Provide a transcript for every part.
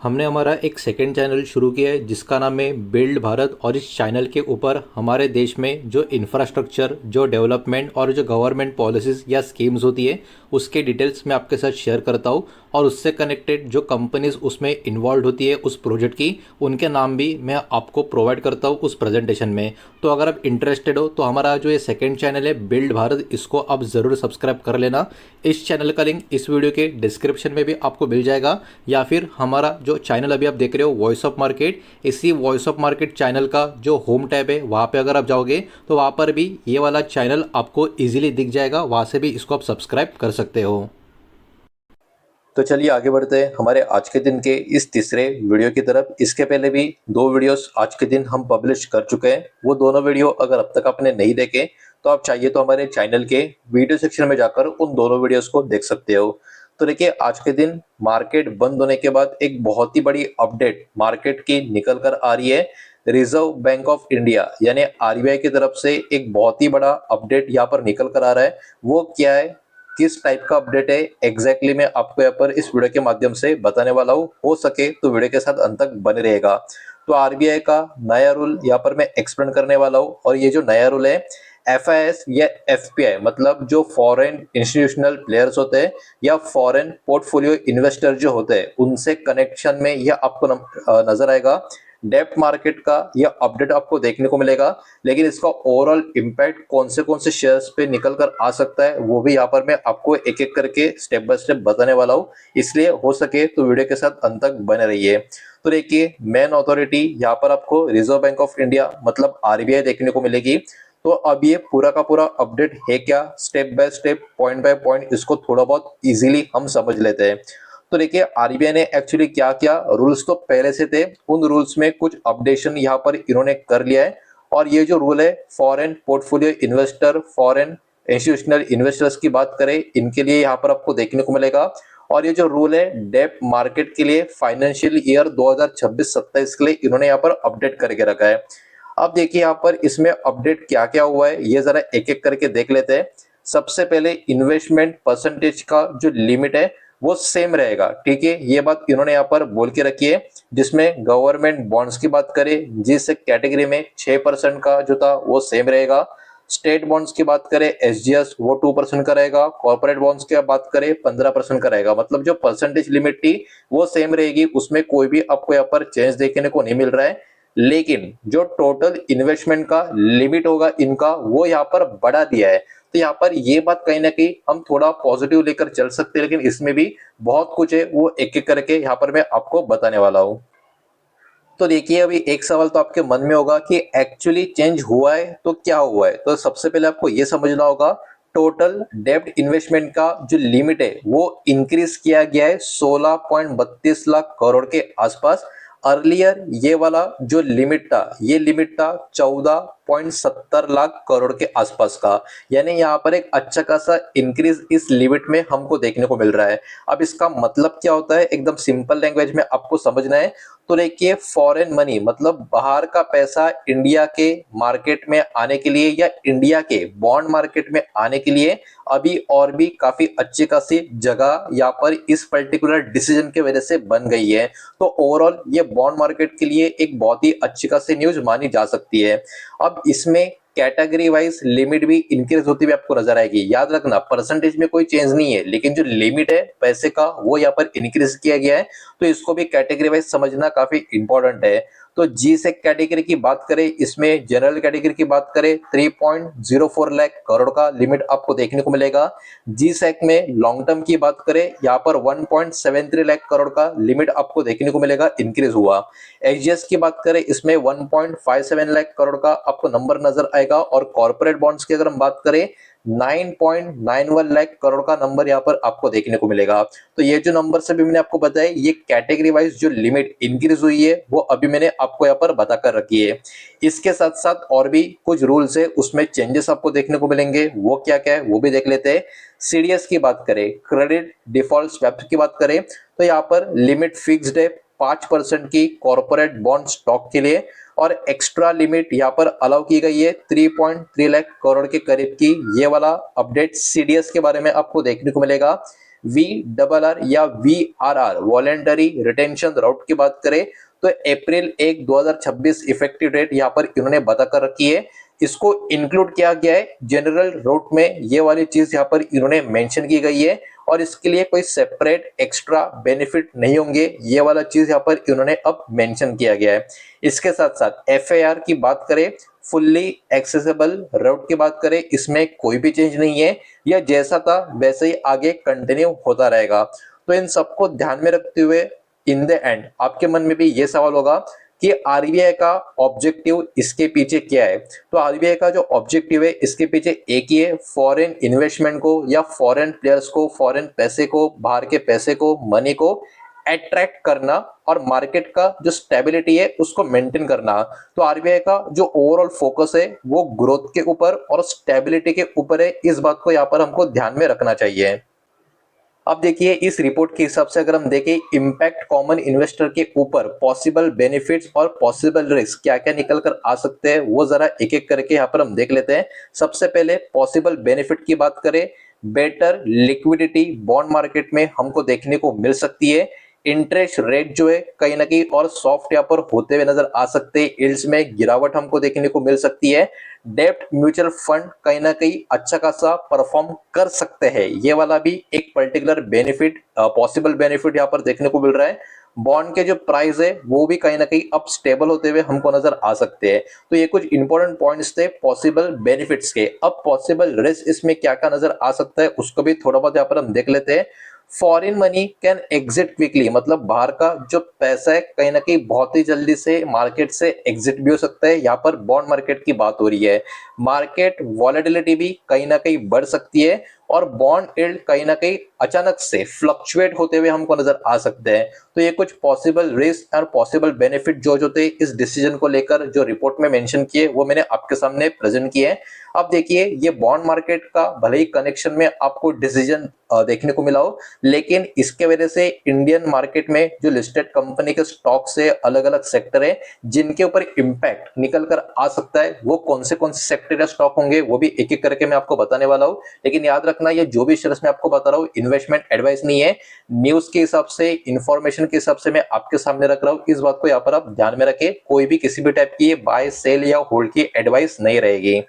हमने हमारा एक सेकंड चैनल शुरू किया है जिसका नाम है बिल्ड भारत। और इस चैनल के ऊपर हमारे देश में जो इंफ्रास्ट्रक्चर, जो डेवलपमेंट और जो गवर्नमेंट पॉलिसीज़ या स्कीम्स होती है उसके डिटेल्स मैं आपके साथ शेयर करता हूँ। और उससे कनेक्टेड जो कंपनीज उसमें इन्वॉल्व होती है उस प्रोजेक्ट की, उनके नाम भी मैं आपको प्रोवाइड करता हूँ उस प्रेजेंटेशन में। तो अगर आप इंटरेस्टेड हो तो हमारा जो ये सेकंड चैनल है बिल्ड भारत, इसको आप ज़रूर सब्सक्राइब कर लेना। इस चैनल का लिंक इस वीडियो के डिस्क्रिप्शन में भी आपको मिल जाएगा, या फिर हमारा जो चैनल अभी आप देख रहे हो वॉइस ऑफ मार्केट, इसी वॉइस ऑफ मार्केट चैनल का जो होम टैब है वहाँ पे अगर आप जाओगे तो वहाँ पर भी ये वाला चैनल आपको इजीली दिख जाएगा, वहाँ से भी इसको आप सब्सक्राइब कर सकते हो। तो चलिए आगे बढ़ते हैं हमारे आज के दिन के इस तीसरे वीडियो की तरफ। इसके पहले भी दो वीडियोस आज के दिन हम पब्लिश कर चुके हैं। वो दोनों वीडियो अगर अब तक आपने नहीं देखे तो आप चाहिए तो हमारे चैनल के वीडियो सेक्शन में जाकर उन दोनों वीडियोस को देख सकते हो। तो देखिए, आज के दिन मार्केट बंद होने के बाद एक बहुत ही बड़ी अपडेट मार्केट की निकल कर आ रही है। रिजर्व बैंक ऑफ इंडिया यानी आरबीआई की तरफ से एक बहुत ही बड़ा अपडेट यहाँ पर निकल कर आ रहा है। वो क्या है, किस टाइप का अपडेट है एग्जैक्टली मैं आपको यहाँ पर इस वीडियो के माध्यम से बताने वाला हूँ। हो सके तो वीडियो के साथ अंत तक बने रहेगा। तो आरबीआई का नया रूल यहाँ पर मैं एक्सप्लेन करने वाला हूँ। और ये जो नया रूल है, एफआईएस या एफपीआई मतलब जो फॉरेन इंस्टीट्यूशनल प्लेयर्स होते हैं या फॉरेन पोर्टफोलियो इन्वेस्टर जो होते हैं उनसे कनेक्शन में यह आपको नजर आएगा। डेब्ट मार्केट का यह अपडेट आपको देखने को मिलेगा, लेकिन इसका ओवरऑल इम्पैक्ट कौन से शेयर्स पे निकल कर आ सकता है वो भी यहाँ पर मैं आपको एक एक करके स्टेप बाय स्टेप बताने वाला हूँ। इसलिए हो सके तो वीडियो के साथ अंत तक बने रहिए। तो देखिए, मेन अथॉरिटी यहाँ पर आपको रिजर्व बैंक ऑफ इंडिया मतलब आरबीआई देखने को मिलेगी। तो अब ये पूरा का पूरा अपडेट है क्या, step by step point by point इसको थोड़ा बहुत इजीली हम समझ लेते हैं। तो देखिए, आरबीआई ने एक्चुअली क्या क्या रूल्स तो पहले से थे, उन रूल्स में कुछ अपडेशन यहाँ पर इन्होंने कर लिया है। और ये जो रूल है foreign portfolio investor, foreign institutional investors की बात करें, इनके लिए यहाँ पर आपको देखने को मिलेगा। और ये जो रूल है डेब्ट मार्केट के लिए फाइनेंशियल ईयर 2026-27 के लिए इन्होंने यहाँ पर अपडेट करके रखा है। अब देखिए यहाँ पर इसमें अपडेट क्या क्या हुआ है ये जरा एक एक करके देख लेते हैं। सबसे पहले इन्वेस्टमेंट परसेंटेज का जो लिमिट है वो सेम रहेगा, ठीक है, ये बात इन्होंने यहाँ पर बोल के रखी है। जिसमें गवर्नमेंट बॉन्ड्स की बात करें जिस कैटेगरी में 6% का जो था वो सेम रहेगा। स्टेट बॉन्ड्स की बात करें एसजीएस वो 2% का रहेगा। कॉर्पोरेट बॉन्ड्स की बात करें 15% का रहेगा। मतलब जो परसेंटेज लिमिट थी वो सेम रहेगी, उसमें कोई भी आपको यहाँ पर चेंज देखने को नहीं मिल रहा है। लेकिन जो टोटल इन्वेस्टमेंट का लिमिट होगा इनका वो यहाँ पर बढ़ा दिया है। तो यहाँ पर ये बात कहीं ना कहीं हम थोड़ा पॉजिटिव लेकर चल सकते हैं, लेकिन इसमें भी बहुत कुछ है वो एक एक करके यहाँ पर मैं आपको बताने वाला हूँ। तो देखिए, अभी एक सवाल तो आपके मन में होगा कि एक्चुअली चेंज हुआ है तो क्या हुआ है। तो सबसे पहले आपको ये समझना होगा, टोटल डेब्ट इन्वेस्टमेंट का जो लिमिट है वो इंक्रीज किया गया है 16.32 लाख करोड़ के आसपास। अर्लियर ये वाला जो लिमिट था ये लिमिट था 14.70 लाख करोड़ के आसपास का। यानी यहाँ पर एक अच्छा खासा इंक्रीज इस लिमिट में हमको देखने को मिल रहा है। अब इसका मतलब क्या होता है, एकदम सिंपल लैंग्वेज में आपको समझना है। तो देखिए, फॉरेन मनी मतलब बाहर का पैसा इंडिया के मार्केट में आने के लिए या इंडिया के बॉन्ड मार्केट में आने के लिए अभी और भी काफी अच्छी खासी जगह यहाँ पर इस पर्टिकुलर डिसीजन की वजह से बन गई है। तो ओवरऑल ये बॉन्ड मार्केट के लिए एक बहुत ही अच्छी खासी न्यूज मानी जा सकती है। अब इसमें कैटेगरी वाइज लिमिट भी इंक्रीज होती हुई आपको नजर आएगी। याद रखना, परसेंटेज में कोई चेंज नहीं है, लेकिन जो लिमिट है पैसे का वो यहाँ पर इंक्रीज किया गया है। तो इसको भी कैटेगरी वाइज समझना काफी इंपॉर्टेंट है। तो जी सेक कैटेगरी की बात करें, इसमें जनरल कैटेगरी की बात करें 3.04 लाख करोड़ का लिमिट आपको देखने को मिलेगा। जी सेक में लॉन्ग टर्म की बात करें यहाँ पर 1.73 लाख करोड़ का लिमिट आपको देखने को मिलेगा, इंक्रीज हुआ। एचजीएस की बात करें इसमें 1.57 लाख करोड़ का आपको नंबर नजर आएगा। और कॉर्पोरेट बॉन्ड्स की अगर हम बात करें 9.91 लाख करोड़ का नंबर यहाँ पर आपको देखने को मिलेगा। तो ये जो नंबर से भी मैंने आपको बताया, ये कैटेगरी वाइज जो लिमिट इंक्रीज हुई है वो अभी मैंने आपको यहाँ पर बताकर रखी है। इसके साथ साथ और भी कुछ रूल्स है उसमें चेंजेस आपको देखने को मिलेंगे, वो क्या क्या है वो भी देख लेते हैं। सीडीएस की बात करें, क्रेडिट डिफॉल्ट स्वैप की बात करें, तो यहाँ पर लिमिट फिक्स्ड है 5% की कॉर्पोरेट बॉन्ड स्टॉक के लिए। और एक्स्ट्रा लिमिट यहाँ पर अलाउ की गई है 3.3 लाख करोड़ के करीब की। ये वाला अपडेट सीडीएस के बारे में आपको देखने को मिलेगा। VRR या VRR वॉलेंटरी रिटेंशन राउट की बात करें तो अप्रैल 1 2026 इफेक्टिव डेट यहाँ पर इन्होंने बता कर रखी है। इसको इंक्लूड किया गया है जनरल रूट में, ये वाली चीज यहाँ पर इन्होंने मेंशन की गई है और इसके लिए कोई सेपरेट एक्स्ट्रा बेनिफिट नहीं होंगे, ये वाला चीज यहाँ पर इन्होंने अब मेंशन किया गया है। इसके साथ साथ FAR की बात करें, फुल्ली एक्सेसिबल रूट की बात करें, इसमें कोई भी चेंज नहीं है, यह जैसा था वैसे ही आगे कंटिन्यू होता रहेगा। तो इन सबको ध्यान में रखते हुए इन द एंड आपके मन में भी ये सवाल होगा कि आरबीआई का ऑब्जेक्टिव इसके पीछे क्या है। तो आरबीआई का जो ऑब्जेक्टिव है इसके पीछे एक ही है, फॉरेन इन्वेस्टमेंट को या फॉरेन प्लेयर्स को, फॉरेन पैसे को, बाहर के पैसे को, मनी को अट्रैक्ट करना और मार्केट का जो स्टेबिलिटी है उसको मेंटेन करना। तो आरबीआई का जो ओवरऑल फोकस है वो ग्रोथ के ऊपर और स्टेबिलिटी के ऊपर है, इस बात को यहाँ पर हमको ध्यान में रखना चाहिए। अब देखिए इस रिपोर्ट के हिसाब से अगर हम देखें इम्पैक्ट कॉमन इन्वेस्टर के ऊपर पॉसिबल बेनिफिट्स और पॉसिबल रिस्क क्या क्या निकल कर आ सकते हैं वो जरा एक एक करके यहाँ पर हम देख लेते हैं। सबसे पहले पॉसिबल बेनिफिट की बात करें, बेटर लिक्विडिटी बॉन्ड मार्केट में हमको देखने को मिल सकती है। इंटरेस्ट रेट जो है कहीं ना कहीं और सॉफ्ट यहाँ पर होते हुए नजर आ सकते हैं, यील्ड्स में गिरावट हमको देखने को मिल सकती है। डेब्ट म्यूचुअल फंड कहीं ना कहीं अच्छा खासा परफॉर्म कर सकते हैं, ये वाला भी एक पर्टिकुलर बेनिफिट पॉसिबल बेनिफिट यहाँ पर देखने को मिल रहा है। बॉन्ड के जो प्राइस है वो भी कहीं ना कहीं अब स्टेबल होते हुए हमको नजर आ सकते हैं। तो ये कुछ इंपॉर्टेंट पॉइंट्स थे पॉसिबल बेनिफिट्स के। अब पॉसिबल रिस्क इसमें क्या क्या नजर आ सकता है उसको भी थोड़ा बहुत यहाँ पर हम देख लेते हैं। Foreign money can exit quickly, मतलब बाहर का जो पैसा है कहीं ना कहीं बहुत ही जल्दी से मार्केट से एग्जिट भी हो सकता है, यहाँ पर बॉन्ड मार्केट की बात हो रही है। मार्केट वॉलेटिलिटी भी कहीं ना कहीं बढ़ सकती है और बॉन्ड यील्ड कहीं ना कहीं अचानक से फ्लक्चुएट होते हुए हमको नजर आ सकते हैं। तो ये कुछ पॉसिबल रिस्क और पॉसिबल बेनिफिट जो थे इस डिसीजन को लेकर जो रिपोर्ट में मेंशन किए वो मैंने आपके सामने प्रेजेंट किए हैं। अब देखिए ये बॉन्ड मार्केट का भले ही कनेक्शन में आपको डिसीजन देखने को मिला हो, लेकिन इसके वजह से इंडियन मार्केट में जो लिस्टेड कंपनी के स्टॉक से अलग अलग सेक्टर है जिनके ऊपर इंपैक्ट निकल कर आ सकता है, वो कौन से सेक्टर या स्टॉक होंगे वो भी एक एक करके मैं आपको बताने वाला हूं। लेकिन याद रखना ये जो भी शेयर्स मैं आपको बता रहा हूँ इन्वेस्टमेंट एडवाइस नहीं है, न्यूज के हिसाब से, इंफॉर्मेशन के हिसाब से मैं आपके सामने रख रहा हूँ, इस बात को यहाँ पर आप ध्यान में रखें। कोई भी किसी भी टाइप की बाय सेल या होल्ड की एडवाइस नहीं रहेगी।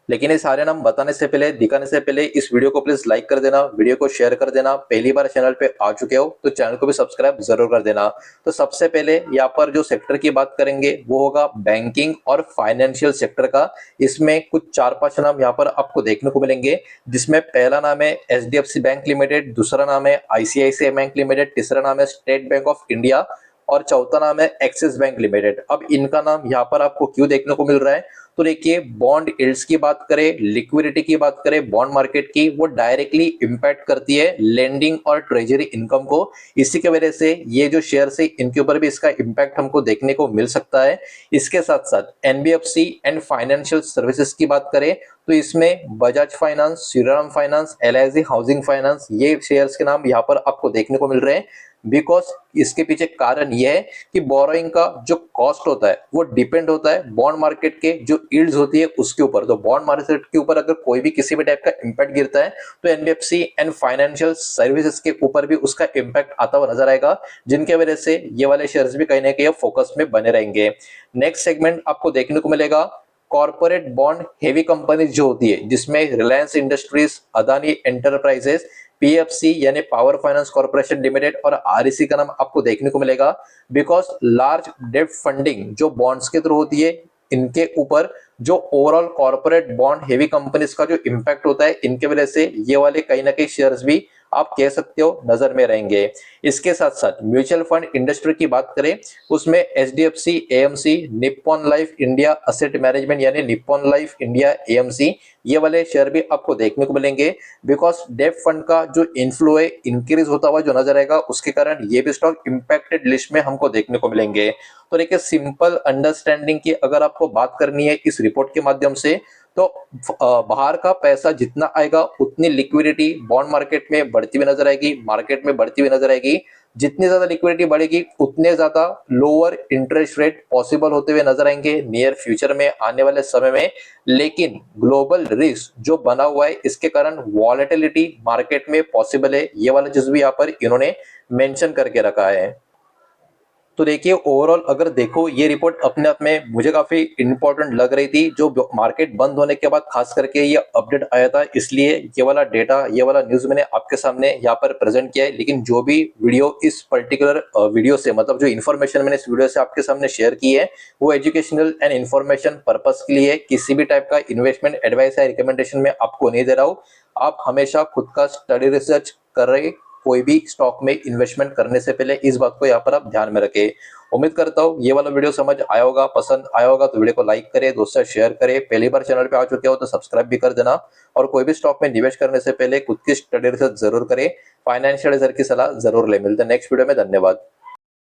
लेकिन ये सारे नाम बताने से पहले, दिखाने से पहले इस वीडियो को प्लीज लाइक कर देना, वीडियो को शेयर कर देना। पहली बार चैनल पे आ चुके हो तो चैनल को भी सब्सक्राइब जरूर कर देना। तो सबसे पहले यहाँ पर जो सेक्टर की बात करेंगे वो होगा बैंकिंग और फाइनेंशियल सेक्टर का। इसमें कुछ 4-5 नाम यहाँ पर आपको देखने को मिलेंगे, जिसमें पहला नाम है HDFC बैंक लिमिटेड, दूसरा नाम है ICICI बैंक लिमिटेड, तीसरा नाम है स्टेट बैंक ऑफ इंडिया और चौथा नाम है एक्सिस बैंक लिमिटेड। अब इनका नाम यहाँ पर आपको क्यों देखने को मिल रहा है, तो देखिए बॉन्ड यील्ड्स की बात करें, लिक्विडिटी की बात करें बॉन्ड मार्केट की, वो डायरेक्टली इंपैक्ट करती है लेंडिंग और ट्रेजरी इनकम को। इसी की वजह से ये जो शेयर्स है इनके ऊपर भी इसका इंपैक्ट हमको देखने को मिल सकता है। इसके साथ साथ NBFC एंड फाइनेंशियल सर्विसेज की बात करें तो इसमें Bajaj finance, Shriram finance, LIC housing finance, ये शेयर्स के नाम यहाँ पर आपको देखने को मिल रहे हैं। बिकॉज इसके पीछे कारण यह है कि बोरोइंग का जो कॉस्ट होता है वो डिपेंड होता है बॉन्ड मार्केट के जो यील्ड्स होती है उसके ऊपर। तो बॉन्ड मार्केट के ऊपर अगर कोई भी किसी भी टाइप का इंपैक्ट गिरता है तो NBFC एंड फाइनेंशियल सर्विसेज के ऊपर भी उसका इंपैक्ट आता हुआ नजर आएगा, जिनके वजह से ये वाले शेयर्स भी कहीं ना कहीं फोकस में बने रहेंगे। नेक्स्ट सेगमेंट आपको देखने को मिलेगा कॉर्पोरेट बॉन्ड हेवी कंपनीज जो होती है, जिसमें Reliance industries, Adani enterprises, PFC यानी पावर फाइनेंस कॉर्पोरेशन लिमिटेड और REC का नाम आपको देखने को मिलेगा। बिकॉज लार्ज डेब्ट फंडिंग जो बॉन्ड्स के थ्रू होती है इनके ऊपर जो overall corporate bond heavy companies का जो इंपैक्ट होता है इनके वजह से ये वाले कहीं ना कहीं शेयर्स भी आप कह सकते हो नजर में रहेंगे। इसके साथ साथ म्यूचुअल फंड इंडस्ट्री की बात करें उसमें HDFC AMC, Nippon life India asset management यानी निप्पॉन लाइफ इंडिया AMC, ये वाले शेयर भी आपको देखने को मिलेंगे। बिकॉज डेब्ट फंड का जो इनफ्लो है इंक्रीज होता हुआ जो नजर आएगा उसके कारण ये भी स्टॉक इंपैक्टेड लिस्ट में हमको देखने को मिलेंगे। तो देखिए सिंपल अंडरस्टैंडिंग की अगर आपको बात करनी है इस रिपोर्ट के माध्यम से तो बाहर का पैसा जितना आएगा उतनी लिक्विडिटी बॉन्ड मार्केट में बढ़ती हुई नजर आएगी, मार्केट में बढ़ती हुई नजर आएगी। जितनी ज्यादा लिक्विडिटी बढ़ेगी उतने ज्यादा लोअर इंटरेस्ट रेट पॉसिबल होते हुए नजर आएंगे नियर फ्यूचर में, आने वाले समय में। लेकिन ग्लोबल रिस्क जो बना हुआ है इसके कारण वॉलेटिलिटी मार्केट में पॉसिबल है, ये वाला चीज भी यहाँ पर इन्होंने मेंशन करके रखा है। तो देखिए ओवरऑल अगर देखो ये रिपोर्ट अपने आप में मुझे काफी इंपॉर्टेंट लग रही थी, जो मार्केट बंद होने के बाद खास करके ये अपडेट आया था, इसलिए ये वाला डेटा, ये वाला न्यूज मैंने आपके सामने यहाँ पर प्रेजेंट किया है। लेकिन जो भी वीडियो इस पर्टिकुलर वीडियो से, मतलब जो इन्फॉर्मेशन मैंने इस वीडियो से आपके सामने शेयर की है वो एजुकेशनल एंड इन्फॉर्मेशन पर्पज के लिए, किसी भी टाइप का इन्वेस्टमेंट एडवाइस या रिकमेंडेशन में आपको नहीं दे रहा हूँ। आप हमेशा खुद का स्टडी रिसर्च कर रहे, कोई भी स्टॉक में इन्वेस्टमेंट करने से पहले इस बात को यहाँ पर आप ध्यान में रखें। उम्मीद करता हूँ ये वाला वीडियो समझ आया होगा, पसंद आया होगा तो वीडियो को लाइक करें, दोस्तों से शेयर करें, पहली बार चैनल पे आ चुके हो तो सब्सक्राइब भी कर देना। और कोई भी स्टॉक में निवेश करने से पहले खुद की स्टडी रिसर्च जरूर करें, फाइनेंशियल एडवाइजर की सलाह जरूर ले। मिलते हैं नेक्स्ट वीडियो में, धन्यवाद।